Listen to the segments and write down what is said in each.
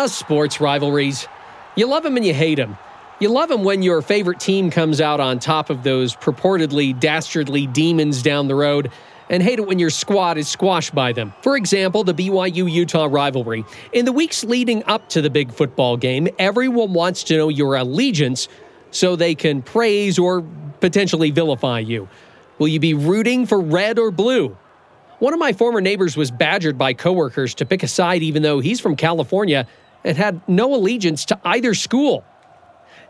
Sports rivalries. You love them and you hate them. You love them when your favorite team comes out on top of those purportedly dastardly demons down the road, and hate it when your squad is squashed by them. For example, the BYU-Utah rivalry. In the weeks leading up to the big football game, everyone wants to know your allegiance so they can praise or potentially vilify you. Will you be rooting for red or blue? One of my former neighbors was badgered by coworkers to pick a side even though he's from California and had no allegiance to either school.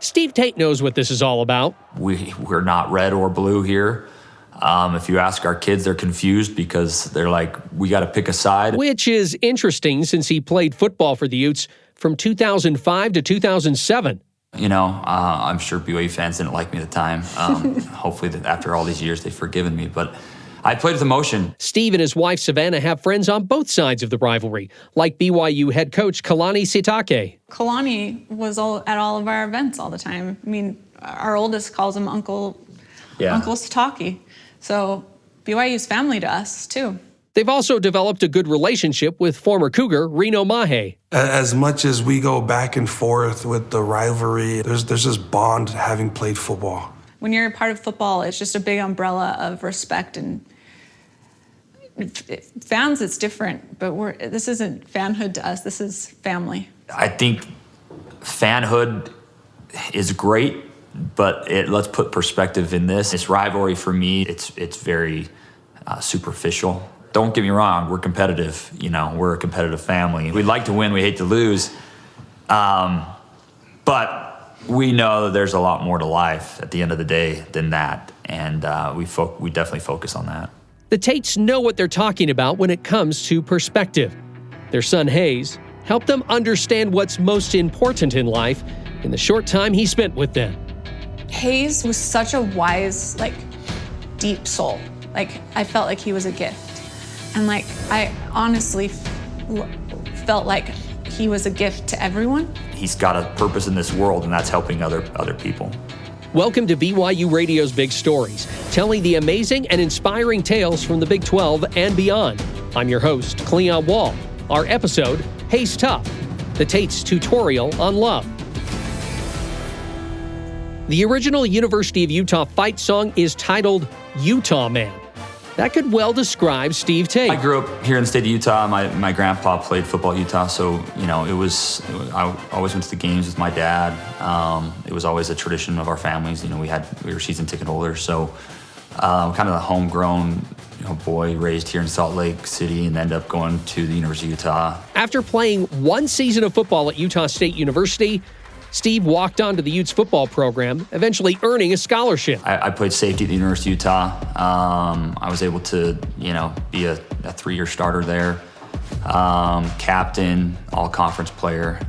Steve Tate knows what this is all about. We're not red or blue here. If you ask our kids, they're confused because they're like, we got to pick a side. Which is interesting since he played football for the Utes from 2005 to 2007. You know, I'm sure BYU fans didn't like me at the time. Hopefully after all these years, they've forgiven me. But I played with emotion. Steve and his wife, Savanna, have friends on both sides of the rivalry, like BYU head coach Kalani Sitake. Kalani was at all of our events all the time. I mean, our oldest calls him Uncle Sitake. So BYU's family to us, too. They've also developed a good relationship with former Cougar Reno Mahe. As much as we go back and forth with the rivalry, there's this bond having played football. When you're a part of football, it's just a big umbrella of respect, and fans, it's different, but this isn't fanhood to us, this is family. I think fanhood is great, but let's put perspective in this. This rivalry for me, it's very superficial. Don't get me wrong, we're competitive. You know, we're a competitive family. We like to win, we hate to lose. But we know that there's a lot more to life at the end of the day than that. And we definitely focus on that. The Tates know what they're talking about when it comes to perspective. Their son Hayes helped them understand what's most important in life in the short time he spent with them. Hayes was such a wise, deep soul. I felt like he was a gift. And I honestly felt like he was a gift to everyone. He's got a purpose in this world, and that's helping other people. Welcome to BYU Radio's Big Stories, telling the amazing and inspiring tales from the Big 12 and beyond. I'm your host, Cleon Wall. Our episode, Hayes Tough, the Tates tutorial on love. The original University of Utah fight song is titled Utah Man. That could well describe Steve Tate. I grew up here in the state of Utah. My grandpa played football at Utah, so I always went to the games with my dad. It was always a tradition of our families. You know, we were season ticket holders, so kind of the homegrown boy raised here in Salt Lake City and ended up going to the University of Utah. After playing one season of football at Utah State University, Steve walked on to the Utes football program, eventually earning a scholarship. I played safety at the University of Utah. I was able to, be a 3-year starter there. Captain, all-conference player.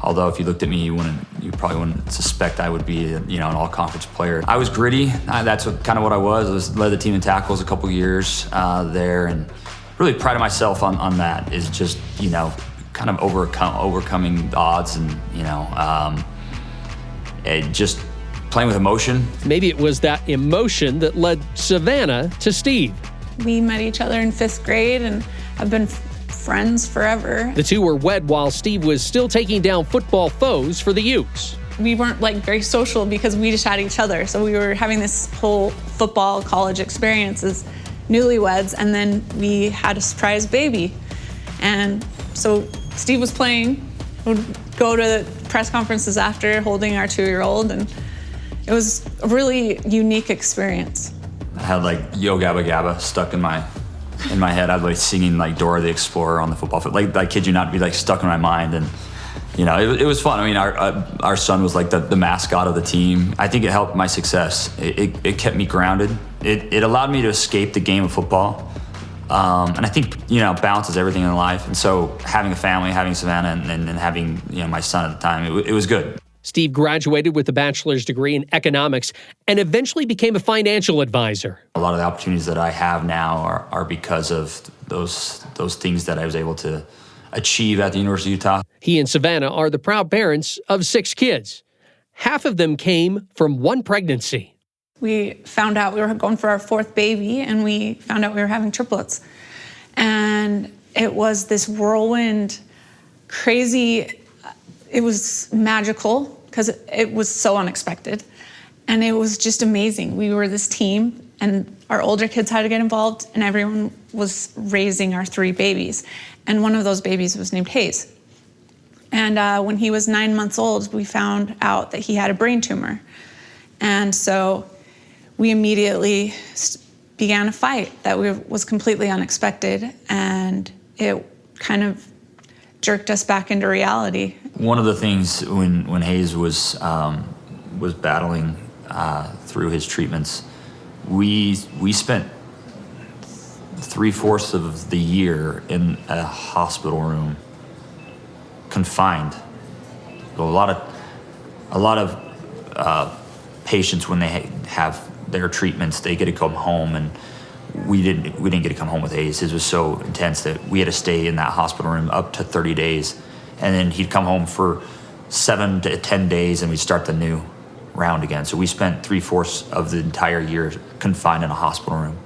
Although if you looked at me, you probably wouldn't suspect I would be, an all-conference player. I was gritty. That's kind of what I was. Led the team in tackles a couple years there, and really prided myself on that. Is just, kind of overcoming odds and, just playing with emotion. Maybe it was that emotion that led Savanna to Steve. We met each other in 5th grade and have been friends forever. The two were wed while Steve was still taking down football foes for the Utes. We weren't very social because we just had each other. So we were having this whole football college experience as newlyweds, and then we had a surprise baby. And so Steve was playing, would go to press conferences after holding our 2-year-old, and it was a really unique experience. I had Yo Gabba Gabba stuck in my head. I'd singing Dora the Explorer on the football field. I kid you not, be stuck in my mind, and it was fun. I mean, our son was the mascot of the team. I think it helped my success. It kept me grounded. It allowed me to escape the game of football. And I think, balance is everything in life. And so having a family, having Savanna, and having, my son at the time, it was good. Steve graduated with a bachelor's degree in economics and eventually became a financial advisor. A lot of the opportunities that I have now are because of those things that I was able to achieve at the University of Utah. He and Savanna are the proud parents of 6 kids. Half of them came from one pregnancy. We found out we were going for our 4th baby, and we found out we were having triplets. And it was this whirlwind crazy. It was magical because it was so unexpected. And it was just amazing. We were this team, and our older kids had to get involved, and everyone was raising our 3 babies. And one of those babies was named Hayes. And when he was 9 months old, we found out that he had a brain tumor. And so we immediately began a fight that was completely unexpected, and it kind of jerked us back into reality. One of the things when Hayes was battling through his treatments, we spent 3/4 of the year in a hospital room, confined. A lot of patients, when they have their treatments, they get to come home, and we didn't get to come home with Hayes. His was so intense that we had to stay in that hospital room up to 30 days, and then he'd come home for 7 to 10 days, and we'd start the new round again. So we spent 3/4 of the entire year confined in a hospital room.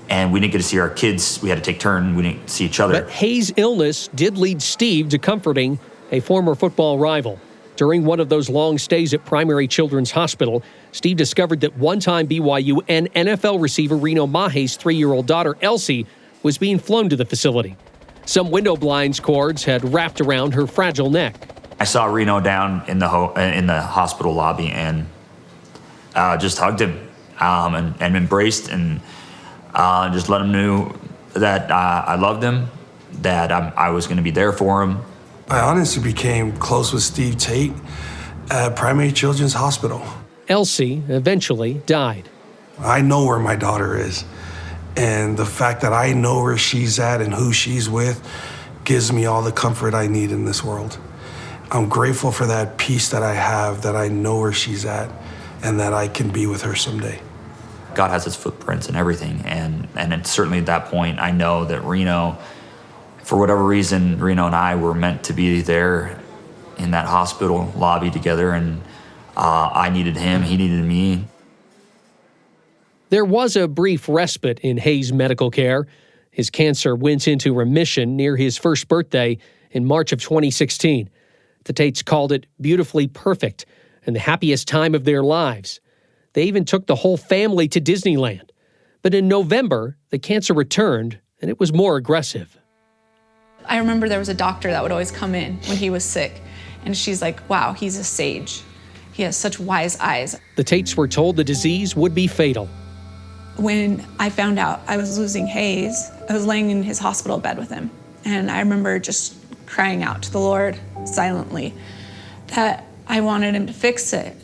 And we didn't get to see our kids. We had to take turns. We didn't see each other. But Hayes' illness did lead Steve to comforting a former football rival. During one of those long stays at Primary Children's Hospital, Steve discovered that one-time BYU and NFL receiver Reno Mahe's 3-year-old daughter, Elsie, was being flown to the facility. Some window blinds cords had wrapped around her fragile neck. I saw Reno down in the hospital lobby and just hugged him and embraced and just let him know that I loved him, that I was going to be there for him. I honestly became close with Steve Tate at Primary Children's Hospital. Elsie eventually died. I know where my daughter is, and the fact that I know where she's at and who she's with gives me all the comfort I need in this world. I'm grateful for that peace that I have, that I know where she's at and that I can be with her someday. God has his footprints and everything, and it's certainly at that point I know that Reno, for whatever reason, Reno and I were meant to be there in that hospital lobby together, and I needed him, he needed me. There was a brief respite in Hayes' medical care. His cancer went into remission near his first birthday in March of 2016. The Tates called it beautifully perfect and the happiest time of their lives. They even took the whole family to Disneyland. But in November, the cancer returned, and it was more aggressive. I remember there was a doctor that would always come in when he was sick, and she's like, wow, he's a sage. He has such wise eyes. The Tates were told the disease would be fatal. When I found out I was losing Hayes, I was laying in his hospital bed with him, and I remember just crying out to the Lord silently that I wanted him to fix it.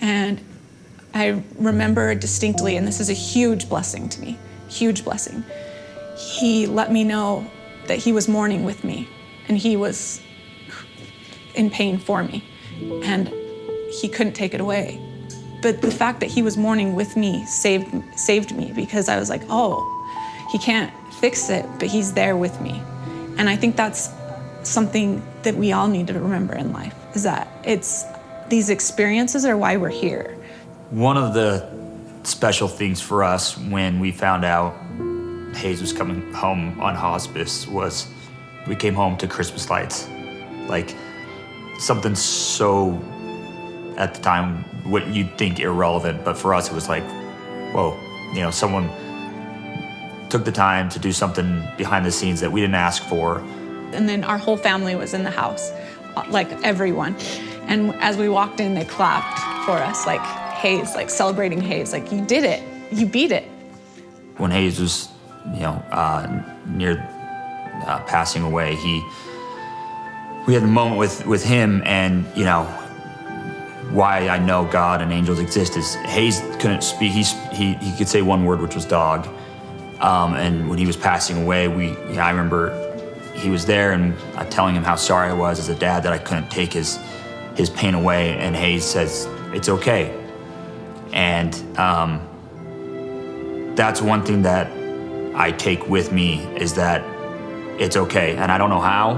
And I remember distinctly, and this is a huge blessing to me, huge blessing. He let me know that he was mourning with me, and he was in pain for me, and he couldn't take it away. But the fact that he was mourning with me saved me, because I was like, oh, he can't fix it, but he's there with me. And I think that's something that we all need to remember in life, is that these experiences are why we're here. One of the special things for us when we found out Hayes was coming home on hospice was we came home to Christmas lights. Like, something so, at the time, what you'd think irrelevant, but for us it was like, whoa, someone took the time to do something behind the scenes that we didn't ask for. And then our whole family was in the house, like everyone. And as we walked in, they clapped for us, like Hayes, like celebrating Hayes, like you did it, you beat it. When Hayes was, near passing away, we had the moment with him, and why I know God and angels exist is Hayes couldn't speak. He could say one word, which was dog. And when he was passing away, I remember he was there, and telling him how sorry I was as a dad that I couldn't take his pain away. And Hayes says, "It's okay." And that's one thing that I take with me, is that it's okay. And I don't know how.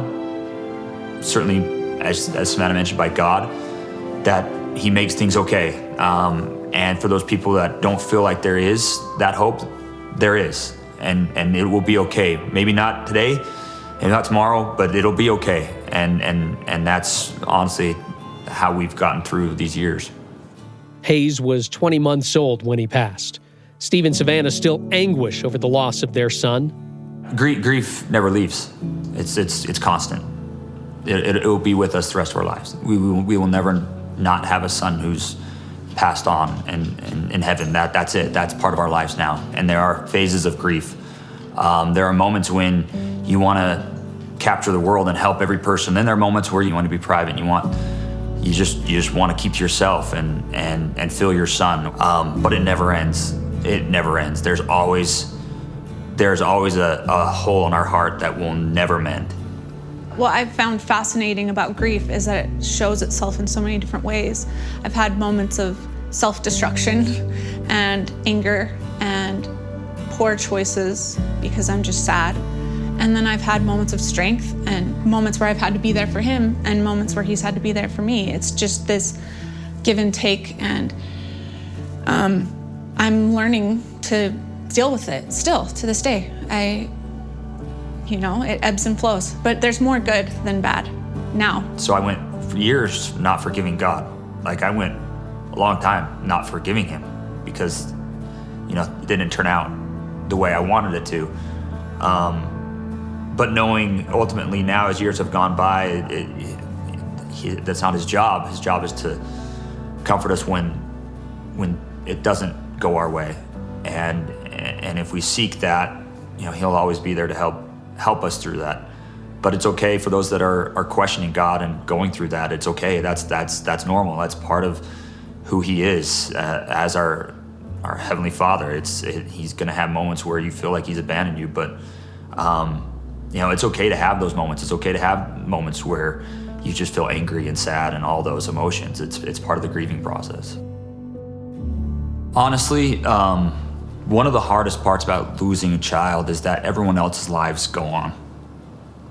Certainly, as Savanna mentioned, by God, that he makes things okay. And for those people that don't feel like there is that hope, there is. And it will be okay. Maybe not today, maybe not tomorrow, but it'll be okay. And that's honestly how we've gotten through these years. Hayes was 20 months old when he passed. Steve and Savanna still anguish over the loss of their son. Grief never leaves. It's constant. It will be with us the rest of our lives. We will never not have a son who's passed on and in heaven. That's it. That's part of our lives now. And there are phases of grief. There are moments when you want to capture the world and help every person. Then there are moments where you want to be private. You just want to keep to yourself and feel your son. But it never ends. It never ends. There's always a hole in our heart that will never mend. What I've found fascinating about grief is that it shows itself in so many different ways. I've had moments of self-destruction and anger and poor choices because I'm just sad. And then I've had moments of strength and moments where I've had to be there for him and moments where he's had to be there for me. It's just this give and take, and I'm learning to deal with it still to this day. It ebbs and flows, but there's more good than bad now. So I went for years not forgiving God. Like I went a long time not forgiving him because, it didn't turn out the way I wanted it to. But knowing ultimately now as years have gone by, that's not his job. His job is to comfort us when it doesn't go our way. And if we seek that, he'll always be there to help us through that. But it's okay for those that are questioning God and going through that. It's okay. That's normal. That's part of who he is as our Heavenly Father. He's going to have moments where you feel like he's abandoned you, but it's okay to have those moments. It's okay to have moments where you just feel angry and sad and all those emotions. It's part of the grieving process. Honestly, one of the hardest parts about losing a child is that everyone else's lives go on.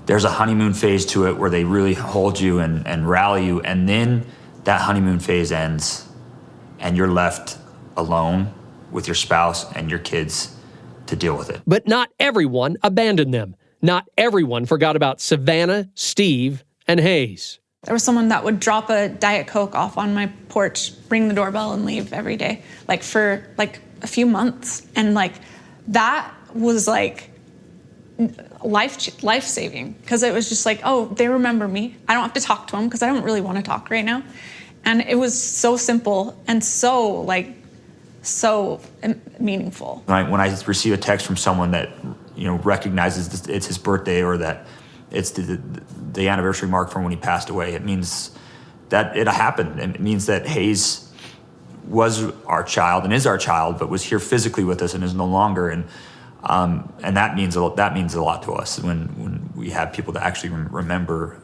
There's a honeymoon phase to it where they really hold you and rally you, and then that honeymoon phase ends and you're left alone with your spouse and your kids to deal with it. But not everyone abandoned them. Not everyone forgot about Savanna, Steve, and Hayes. There was someone that would drop a Diet Coke off on my porch, ring the doorbell, and leave every day, for a few months. And that was life-saving, because it was just they remember me. I don't have to talk to them because I don't really want to talk right now. And it was so simple and so meaningful. When I receive a text from someone that recognizes it's his birthday or that it's the anniversary mark from when he passed away, it means that it happened. And it means that Hayes was our child and is our child, but was here physically with us and is no longer. And that means a lot to us when we have people that actually remember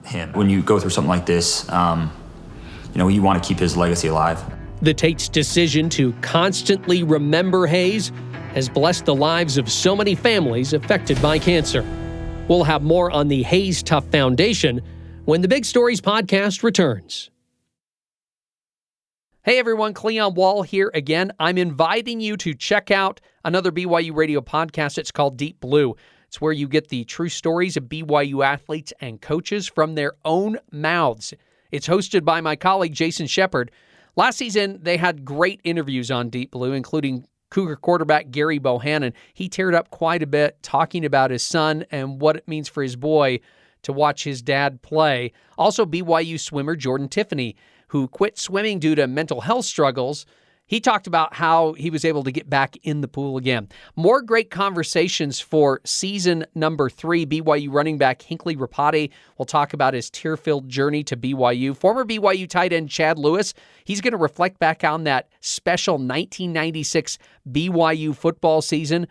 him. When you go through something like this, you want to keep his legacy alive. The Tates' decision to constantly remember Hayes has blessed the lives of so many families affected by cancer. We'll have more on the Hayes Tough Foundation when the Big Stories podcast returns. Hey everyone, Cleon Wall here again. I'm inviting you to check out another BYU radio podcast. It's called Deep Blue. It's where you get the true stories of BYU athletes and coaches from their own mouths. It's hosted by my colleague Jason Shepard. Last season, they had great interviews on Deep Blue, including Cougar quarterback Gary Bohannon. He teared up quite a bit talking about his son and what it means for his boy to watch his dad play. Also, BYU swimmer Jordan Tiffany, who quit swimming due to mental health struggles. He talked about how he was able to get back in the pool again. More great conversations for season number 3. BYU running back Hinckley Rapati will talk about his tear-filled journey to BYU. Former BYU tight end Chad Lewis, he's going to reflect back on that special 1996 BYU football season.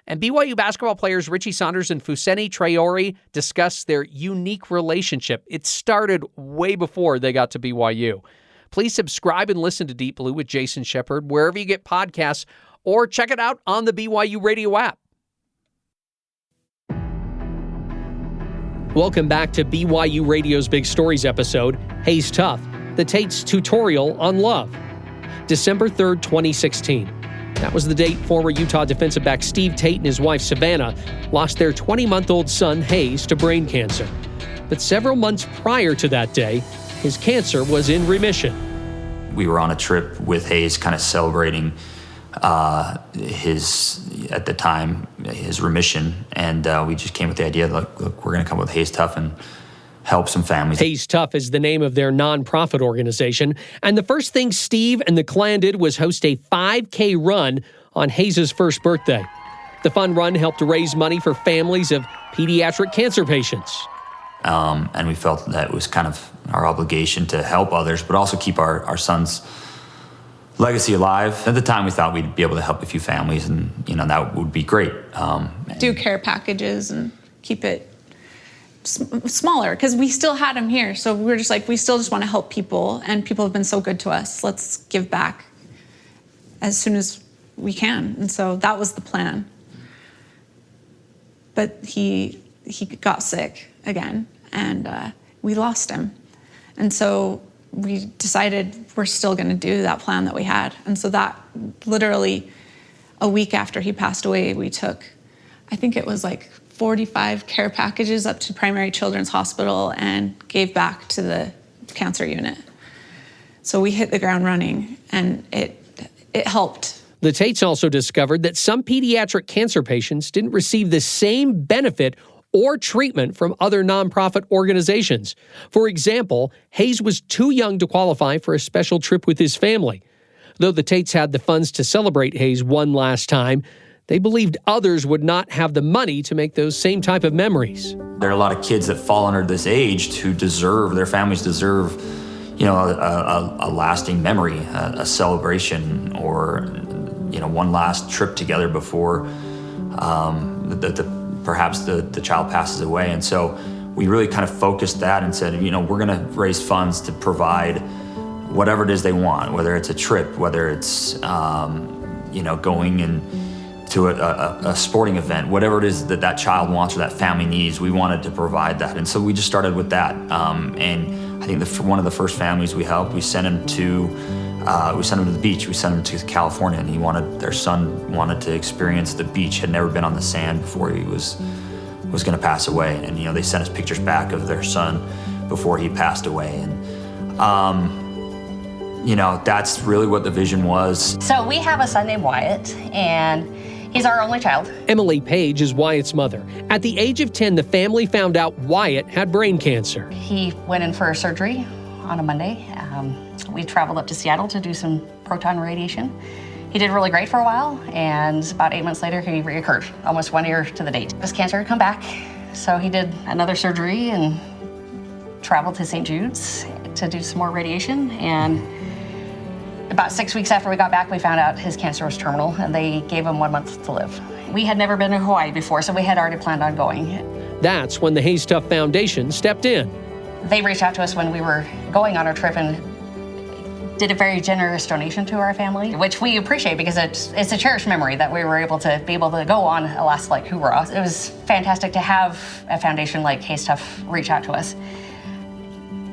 And BYU basketball players Richie Saunders and Fuseni Traore discuss their unique relationship. It started way before they got to BYU. Please subscribe and listen to Deep Blue with Jason Shepard wherever you get podcasts, or check it out on the BYU radio app. Welcome back to BYU Radio's Big Stories episode, Hayes Tough, the Tates tutorial on love. December 3rd, 2016. That was the date former Utah defensive back Steve Tate and his wife Savanna lost their 20-month-old son Hayes to brain cancer. But several months prior to that day, his cancer was in remission. We were on a trip with Hayes, kind of celebrating at the time, his remission. And we just came with the idea, look, we're going to come with Hayes Tough and help some families. Hayes Tough is the name of their nonprofit organization. And the first thing Steve and the clan did was host a 5K run on Hayes' first birthday. The fun run helped to raise money for families of pediatric cancer patients. And we felt that it was kind of our obligation to help others, but also keep our son's legacy alive. At the time, we thought we'd be able to help a few families, and that would be great. Do care packages and keep it smaller, because we still had him here. So we were just like, we still just want to help people, and people have been so good to us. Let's give back as soon as we can. And so that was the plan. But he got sick again, and we lost him. And so we decided we're still going to do that plan that we had. And so that literally a week after he passed away, we took, I think it was like 45 care packages up to Primary Children's Hospital and gave back to the cancer unit. So we hit the ground running, and it helped. The Tates also discovered that some pediatric cancer patients didn't receive the same benefit or treatment from other nonprofit organizations. For example, Hayes was too young to qualify for a special trip with his family. Though the Tates had the funds to celebrate Hayes one last time, they believed others would not have the money to make those same type of memories. There are a lot of kids that fall under this age who their families deserve, a lasting memory, a celebration, or, one last trip together before perhaps the child passes away. And so we really kind of focused that and said, we're going to raise funds to provide whatever it is they want, whether it's a trip, whether it's, going to a sporting event, whatever it is that child wants or that family needs, we wanted to provide that. And so we just started with that. And I think one of the first families we helped, we sent him to the beach. We sent him to California, and their son wanted to experience the beach, had never been on the sand before he was going to pass away. And, they sent us pictures back of their son before he passed away. And, that's really what the vision was. So we have a son named Wyatt, and he's our only child. Emily Page is Wyatt's mother. At the age of 10, the family found out Wyatt had brain cancer. He went in for surgery on a Monday. We traveled up to Seattle to do some proton radiation. He did really great for a while, and about 8 months later, he reoccurred, almost 1 year to the date. His cancer had come back, so he did another surgery and traveled to St. Jude's to do some more radiation. And about 6 weeks after we got back, we found out his cancer was terminal, and they gave him 1 month to live. We had never been to Hawaii before, so we had already planned on going. That's when the Hayes Tough Foundation stepped in. They reached out to us when we were going on our trip and did a very generous donation to our family, which we appreciate because it's a cherished memory that we were able to go on a last hoorah. It was fantastic to have a foundation like Hayes Tough reach out to us.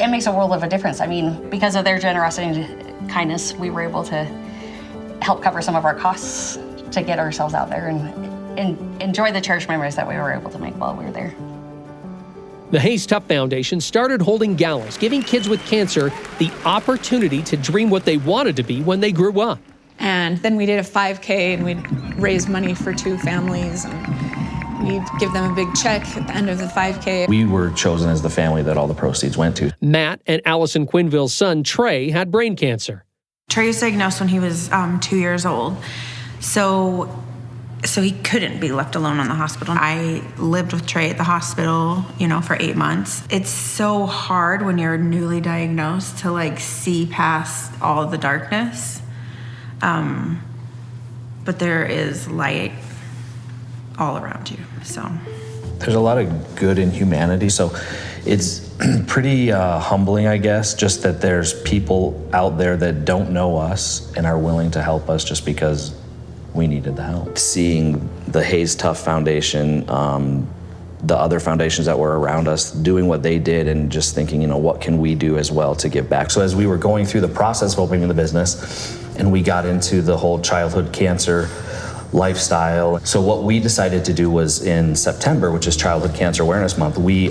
It makes a world of a difference. I mean, because of their generosity and kindness, we were able to help cover some of our costs to get ourselves out there and enjoy the cherished memories that we were able to make while we were there. The Hayes Tough Foundation started holding galas, giving kids with cancer the opportunity to dream what they wanted to be when they grew up. And then we did a 5K, and we'd raise money for 2 families, and we'd give them a big check at the end of the 5K. We were chosen as the family that all the proceeds went to. Matt and Alison Quenneville's son, Trey, had brain cancer. Trey was diagnosed when he was 2 years old. So he couldn't be left alone in the hospital. I lived with Trey at the hospital, for 8 months. It's so hard when you're newly diagnosed to see past all of the darkness. But there is light all around you, so. There's a lot of good in humanity, so it's pretty humbling, I guess, just that there's people out there that don't know us and are willing to help us just because we needed the help. Seeing the Hayes Tough Foundation the other foundations that were around us doing what they did and just thinking, you know, what can we do as well to give back? So as we were going through the process of opening the business and we got into the whole childhood cancer lifestyle. So what we decided to do was in September, which is Childhood Cancer Awareness Month, we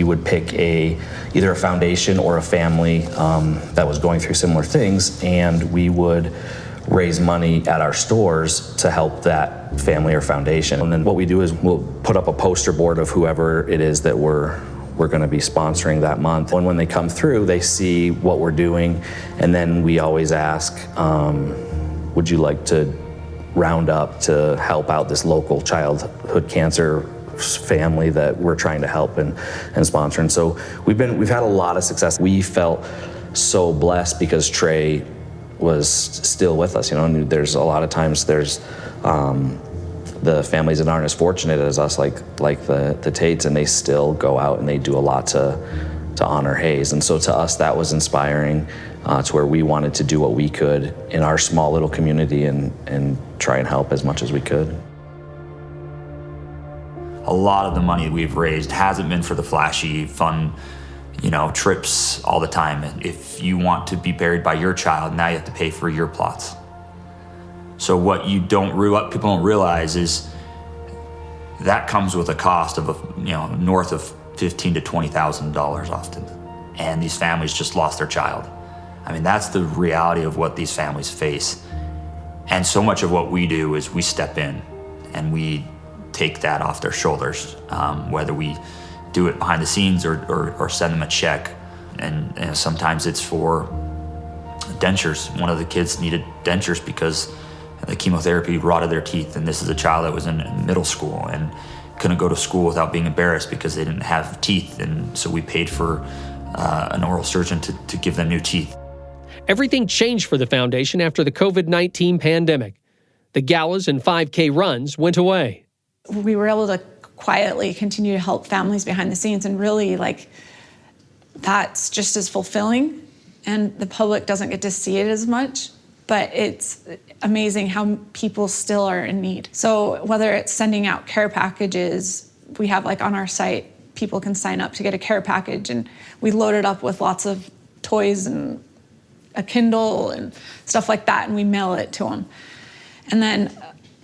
would pick either a foundation or a family that was going through similar things, and we would raise money at our stores to help that family or foundation. And then what we do is we'll put up a poster board of whoever it is that we're going to be sponsoring that month. And when they come through, they see what we're doing, and then we always ask, would you like to round up to help out this local childhood cancer family that we're trying to help and sponsor? And so we've had a lot of success. We felt so blessed because Trey was still with us, you know, and there's a lot of times there's the families that aren't as fortunate as us, like the Tates, and they still go out and they do a lot to honor Hayes. And so to us, that was inspiring to where we wanted to do what we could in our small little community and try and help as much as we could. A lot of the money we've raised hasn't been for the flashy, fun, you know, trips all the time. If you want to be buried by your child, now you have to pay for your plots. So what people don't realize is that comes with a cost of north of $15,000 to $20,000 often. And these families just lost their child. I mean, that's the reality of what these families face. And so much of what we do is we step in and we take that off their shoulders, whether we do it behind the scenes or send them a check. And sometimes it's for dentures. One of the kids needed dentures because the chemotherapy rotted their teeth, and this is a child that was in middle school and couldn't go to school without being embarrassed because they didn't have teeth, and so we paid for an oral surgeon to give them new teeth. Everything changed for the foundation after the COVID-19 pandemic. The galas and 5K runs went away. We were able to quietly continue to help families behind the scenes, and really, that's just as fulfilling, and the public doesn't get to see it as much. But it's amazing how people still are in need. So whether it's sending out care packages, we have on our site, people can sign up to get a care package, and we load it up with lots of toys and a Kindle and stuff like that, and we mail it to them. And then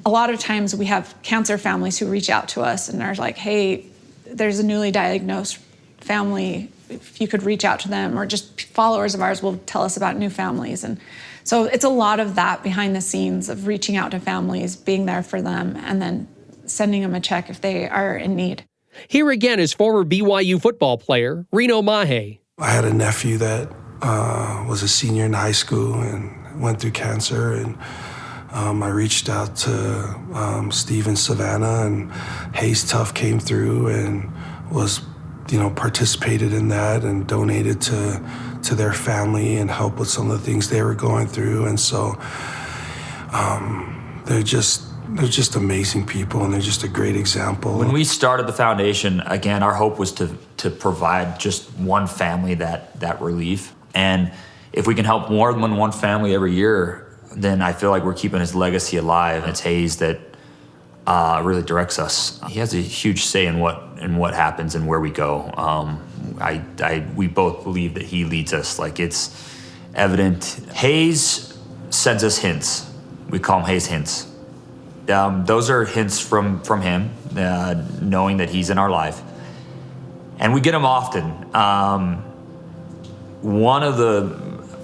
a lot of times we have cancer families who reach out to us and are like, hey, there's a newly diagnosed family, if you could reach out to them, or just followers of ours will tell us about new families. And so it's a lot of that behind the scenes of reaching out to families, being there for them, and then sending them a check if they are in need. Here again is former BYU football player Reno Mahe. I had a nephew that was a senior in high school and went through cancer, and I reached out to Steve and Savanna, and Hayes Tough came through and was, participated in that and donated to their family and helped with some of the things they were going through. And so they're just amazing people, and they're just a great example. When we started the foundation, again, our hope was to provide just one family that relief. And if we can help more than one family every year, then I feel like we're keeping his legacy alive. It's Hayes that really directs us. He has a huge say in what happens and where we go. We both believe that he leads us. It's evident. Hayes sends us hints. We call them Hayes hints. Those are hints from him, knowing that he's in our life. And we get them often. One of the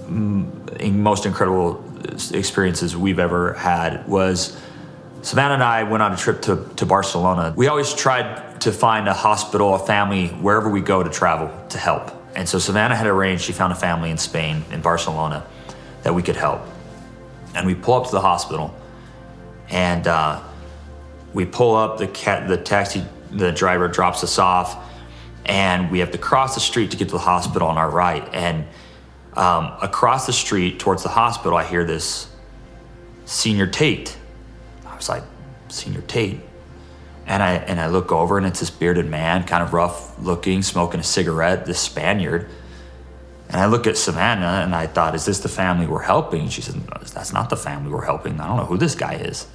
most incredible experiences we've ever had was Savanna and I went on a trip to Barcelona. We always tried to find a hospital, a family, wherever we go to travel to help. And so Savanna had arranged, she found a family in Spain, in Barcelona, that we could help. And we pull up to the hospital, and we pull up, the driver drops us off, and we have to cross the street to get to the hospital on our right. And across the street towards the hospital, I hear this Senior Tate. I was like, Senior Tate? And I look over, and it's this bearded man, kind of rough looking, smoking a cigarette, this Spaniard. And I look at Savanna, and I thought, is this the family we're helping? She said, that's not the family we're helping. I don't know who this guy is.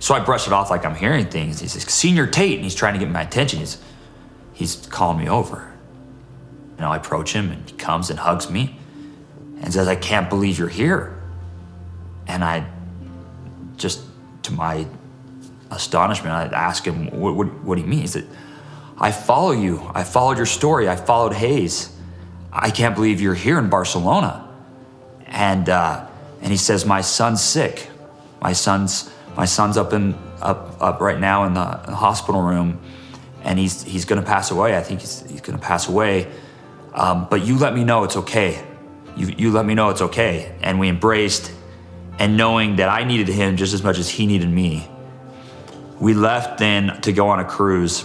So I brush it off like I'm hearing things. He's like, Senior Tate, and he's trying to get my attention. He's calling me over. You know, I approach him, and he comes and hugs me and says, I can't believe you're here. And I just, to my astonishment, I asked him, what do you mean? He said, I follow you. I followed your story. I followed Hayes. I can't believe you're here in Barcelona. And he says, my son's sick. My son's up right now in the hospital room, and he's going to pass away. I think he's going to pass away. But you let me know it's okay. You let me know it's okay. And we embraced, and knowing that I needed him just as much as he needed me, we left then to go on a cruise.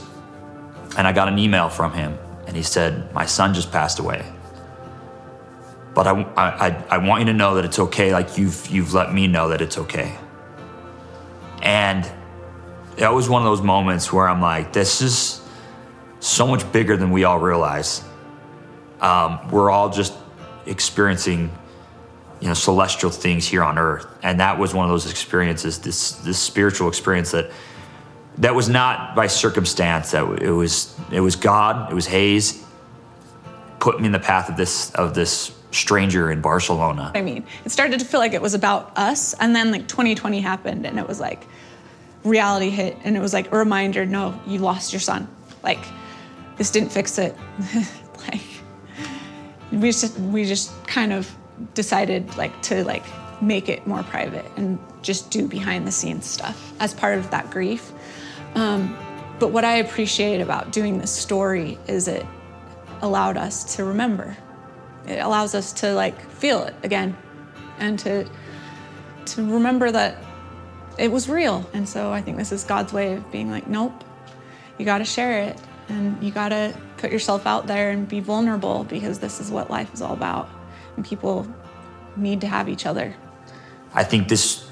And I got an email from him, and he said, my son just passed away. But I want you to know that it's okay, like you've let me know that it's okay. And that was one of those moments where I'm like, this is so much bigger than we all realize. We're all just experiencing, you know, celestial things here on earth. And that was one of those experiences, this spiritual experience that was not by circumstance. That it was God, it was Hayes, put me in the path of this stranger in Barcelona. I mean, it started to feel like it was about us, and then like 2020 happened, and it was like reality hit, and it was like a reminder, no, you lost your son. Like, this didn't fix it. Like, we just kind of decided like to like make it more private and just do behind the scenes stuff as part of that grief. But what I appreciate about doing this story is it allowed us to remember. It allows us to like feel it again, and to remember that it was real. And so I think this is God's way of being like, nope, you gotta share it, and you gotta put yourself out there and be vulnerable, because this is what life is all about, and people need to have each other. I think this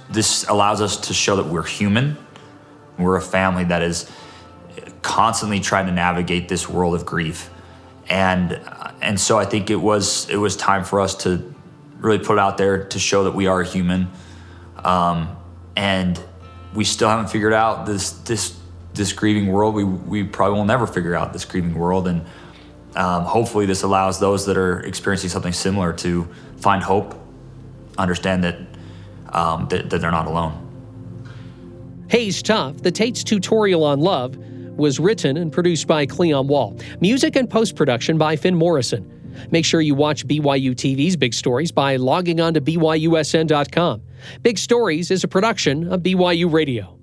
allows us to show that we're human. We're a family that is constantly trying to navigate this world of grief. And so I think it was time for us to really put it out there to show that we are human. And we still haven't figured out this grieving world. We probably will never figure out this grieving world. And hopefully this allows those that are experiencing something similar to find hope, understand that they're not alone. Hayes Tough, the Tate's tutorial on love, was written and produced by Cleon Wall. Music and post-production by Finn Morrison. Make sure you watch BYUTV's Big Stories by logging on to BYUSN.com. Big Stories is a production of BYU Radio.